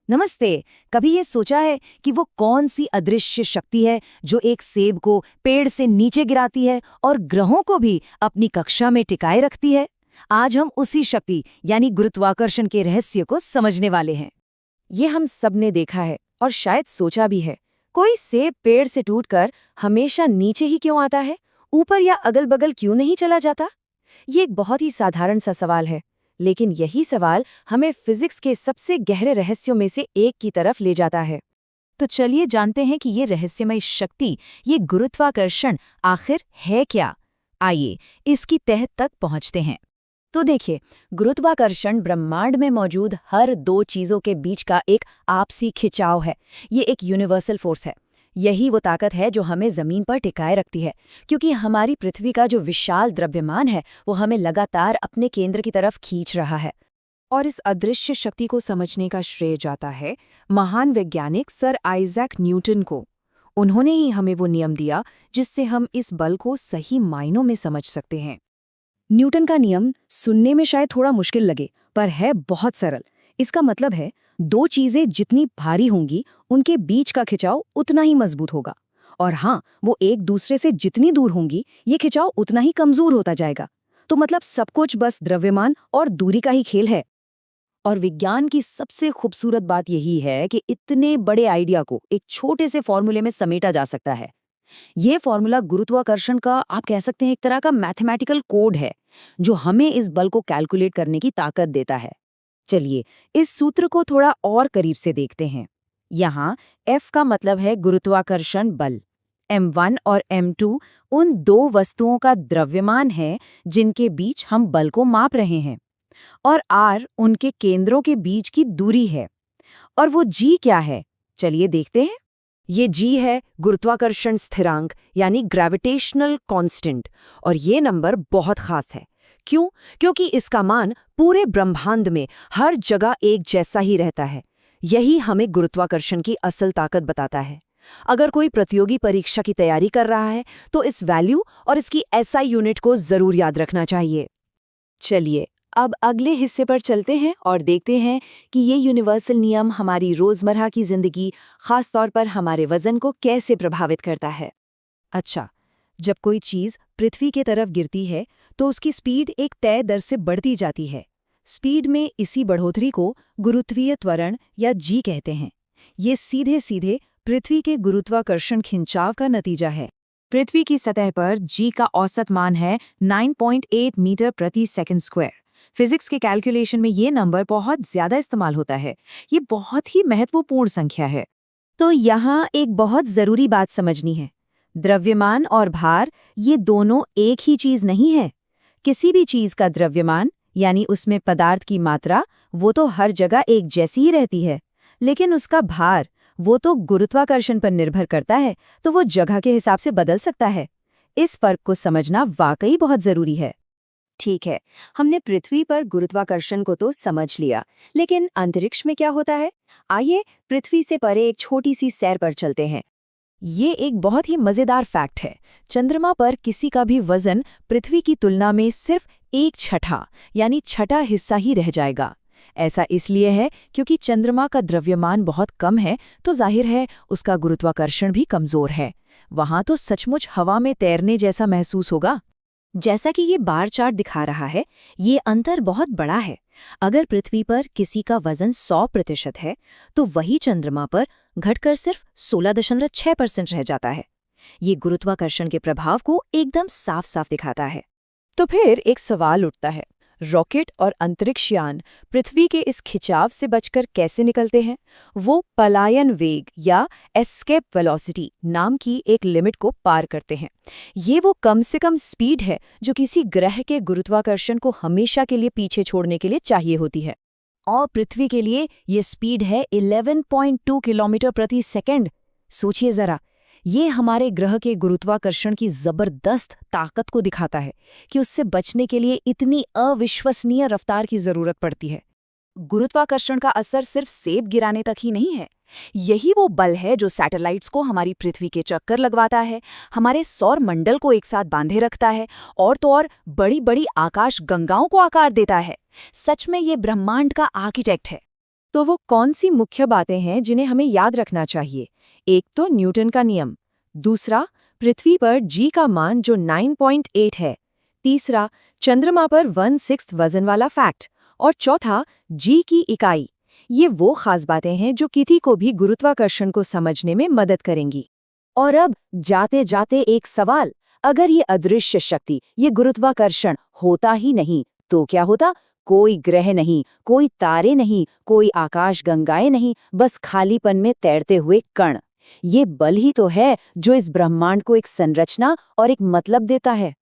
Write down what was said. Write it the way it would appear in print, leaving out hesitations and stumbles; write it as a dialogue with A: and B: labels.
A: नमस्ते। कभी ये सोचा है कि वो कौन सी अदृश्य शक्ति है जो एक सेब को पेड़ से नीचे गिराती है और ग्रहों को भी अपनी कक्षा में टिकाए रखती है? आज हम उसी शक्ति यानी गुरुत्वाकर्षण के रहस्य को समझने वाले हैं।
B: ये हम सब ने देखा है और शायद सोचा भी है। कोई सेब पेड़ से टूटकर हमेशा नीचे ही क्यों आता है, ऊपर या अगल बगल क्यों नहीं चला जाता? ये एक बहुत ही साधारण सा सवाल है, लेकिन यही सवाल हमें फिजिक्स के सबसे गहरे रहस्यों में से एक की तरफ ले जाता है।
A: तो चलिए जानते हैं कि ये रहस्यमय शक्ति, ये गुरुत्वाकर्षण आखिर है क्या। आइए इसकी तह तक पहुंचते हैं। तो देखिए, गुरुत्वाकर्षण ब्रह्मांड में मौजूद हर दो चीजों के बीच का एक आपसी खिंचाव है। ये एक यूनिवर्सल फोर्स है। यही वो ताकत है जो हमें जमीन पर टिकाए रखती है, क्योंकि हमारी पृथ्वी का जो विशाल द्रव्यमान है वो हमें लगातार अपने केंद्र की तरफ खींच रहा है।
B: और इस अदृश्य शक्ति को समझने का श्रेय जाता है महान वैज्ञानिक सर आइजैक न्यूटन को। उन्होंने ही हमें वो नियम दिया जिससे हम इस बल को सही मायनों में समझ सकते हैं।
A: न्यूटन का नियम सुनने में शायद थोड़ा मुश्किल लगे, पर है बहुत सरल। इसका मतलब है, दो चीजें जितनी भारी होंगी उनके बीच का खिंचाव उतना ही मजबूत होगा, और हाँ, वो एक दूसरे से जितनी दूर होंगी ये खिंचाव उतना ही कमजोर होता जाएगा। तो मतलब सब कुछ बस द्रव्यमान और दूरी का ही खेल है। और विज्ञान की सबसे खूबसूरत बात यही है कि इतने बड़े आइडिया को एक छोटे से फॉर्मूले में समेटा जा सकता है। ये फॉर्मूला गुरुत्वाकर्षण का, आप कह सकते हैं, एक तरह का मैथमेटिकल कोड है जो हमें इस बल को कैलकुलेट करने की ताकत देता है। चलिए इस सूत्र को थोड़ा और करीब से देखते हैं। यहाँ F का मतलब है गुरुत्वाकर्षण बल। m1 और m2 उन दो वस्तुओं का द्रव्यमान है जिनके बीच हम बल को माप रहे हैं, और r उनके केंद्रों के बीच की दूरी है। और वो g क्या है, चलिए देखते हैं। ये g है गुरुत्वाकर्षण स्थिरांक यानी ग्रेविटेशनल कांस्टेंट, और ये नंबर बहुत खास है। क्यों? क्योंकि इसका मान पूरे ब्रह्मांड में हर जगह एक जैसा ही रहता है। यही हमें गुरुत्वाकर्षण की असल ताकत बताता है। अगर कोई प्रतियोगी परीक्षा की तैयारी कर रहा है तो इस वैल्यू और इसकी एसआई यूनिट को जरूर याद रखना चाहिए। चलिए अब अगले हिस्से पर चलते हैं और देखते हैं कि ये यूनिवर्सल नियम हमारी रोजमर्रा की जिंदगी, खास तौर पर हमारे वजन को कैसे प्रभावित करता है। अच्छा, जब कोई चीज पृथ्वी के तरफ गिरती है तो उसकी स्पीड एक तय दर से बढ़ती जाती है। स्पीड में इसी बढ़ोतरी को गुरुत्वीय त्वरण या जी कहते हैं। ये सीधे सीधे पृथ्वी के गुरुत्वाकर्षण खिंचाव का नतीजा है। पृथ्वी की सतह पर जी का औसत मान है 9.8 मीटर प्रति सेकंड स्क्वायर। फिजिक्स के कैलकुलेशन में ये नंबर बहुत ज्यादा इस्तेमाल होता है। ये बहुत ही महत्वपूर्ण संख्या है। तो यहाँ एक बहुत जरूरी बात समझनी है। द्रव्यमान और भार, ये दोनों एक ही चीज नहीं है। किसी भी चीज का द्रव्यमान यानी उसमें पदार्थ की मात्रा, वो तो हर जगह एक जैसी ही रहती है, लेकिन उसका भार, वो तो गुरुत्वाकर्षण पर निर्भर करता है, तो वो जगह के हिसाब से बदल सकता है। इस फर्क को समझना वाकई बहुत जरूरी है। ठीक है, हमने पृथ्वी पर गुरुत्वाकर्षण को तो समझ लिया, लेकिन अंतरिक्ष में क्या होता है? आइए पृथ्वी से परे एक छोटी सी सैर पर चलते हैं। ये एक बहुत ही मजेदार फैक्ट है। चंद्रमा पर किसी का भी वजन पृथ्वी की तुलना में सिर्फ 1/6 यानी छठा हिस्सा ही रह जाएगा। ऐसा इसलिए है क्योंकि चंद्रमा का द्रव्यमान बहुत कम है, तो जाहिर है उसका गुरुत्वाकर्षण भी कमजोर है। वहां तो सचमुच हवा में तैरने जैसा महसूस होगा। जैसा कि ये बार चार्ट दिखा रहा है, ये अंतर बहुत बड़ा है। अगर पृथ्वी पर किसी का वजन 100% है, तो वही चंद्रमा पर घटकर सिर्फ 16.6% रह जाता है। ये गुरुत्वाकर्षण के प्रभाव को एकदम साफ साफ दिखाता है। तो फिर एक सवाल उठता है, रॉकेट और अंतरिक्ष यान पृथ्वी के इस खिंचाव से बचकर कैसे निकलते हैं? वो पलायन वेग या एस्केप वेलोसिटी नाम की एक लिमिट को पार करते हैं। ये वो कम से कम स्पीड है जो किसी ग्रह के गुरुत्वाकर्षण को हमेशा के लिए पीछे छोड़ने के लिए चाहिए होती है। और पृथ्वी के लिए ये स्पीड है 11.2 किलोमीटर प्रति सेकंड। सोचिए जरा, ये हमारे ग्रह के गुरुत्वाकर्षण की जबरदस्त ताकत को दिखाता है कि उससे बचने के लिए इतनी अविश्वसनीय रफ्तार की जरूरत पड़ती है। गुरुत्वाकर्षण का असर सिर्फ सेब गिराने तक ही नहीं है। यही वो बल है जो सैटेलाइट्स को हमारी पृथ्वी के चक्कर लगवाता है, हमारे सौर मंडल को एक साथ बांधे रखता है, और तो और बड़ी बड़ी आकाश गंगाओं को आकार देता है। सच में ये ब्रह्मांड का आर्किटेक्ट है।
B: तो वो कौन सी मुख्य बातें हैं जिन्हें हमें याद रखना चाहिए? एक तो न्यूटन का नियम, दूसरा पृथ्वी पर जी का मान जो 9.8 है, तीसरा चंद्रमा पर 1/6 वजन वाला फैक्ट, और चौथा जी की इकाई। ये वो खास बातें हैं जो किसी को भी गुरुत्वाकर्षण को समझने में मदद करेंगी।
C: और अब जाते जाते एक सवाल, अगर ये अदृश्य शक्ति, ये गुरुत्वाकर्षण होता ही नहीं तो क्या होता? कोई ग्रह नहीं, कोई तारे नहीं, कोई आकाश गंगाएं नहीं, बस खालीपन में तैरते हुए कण। ये बल ही तो है जो इस ब्रह्मांड को एक संरचना और एक मतलब देता है।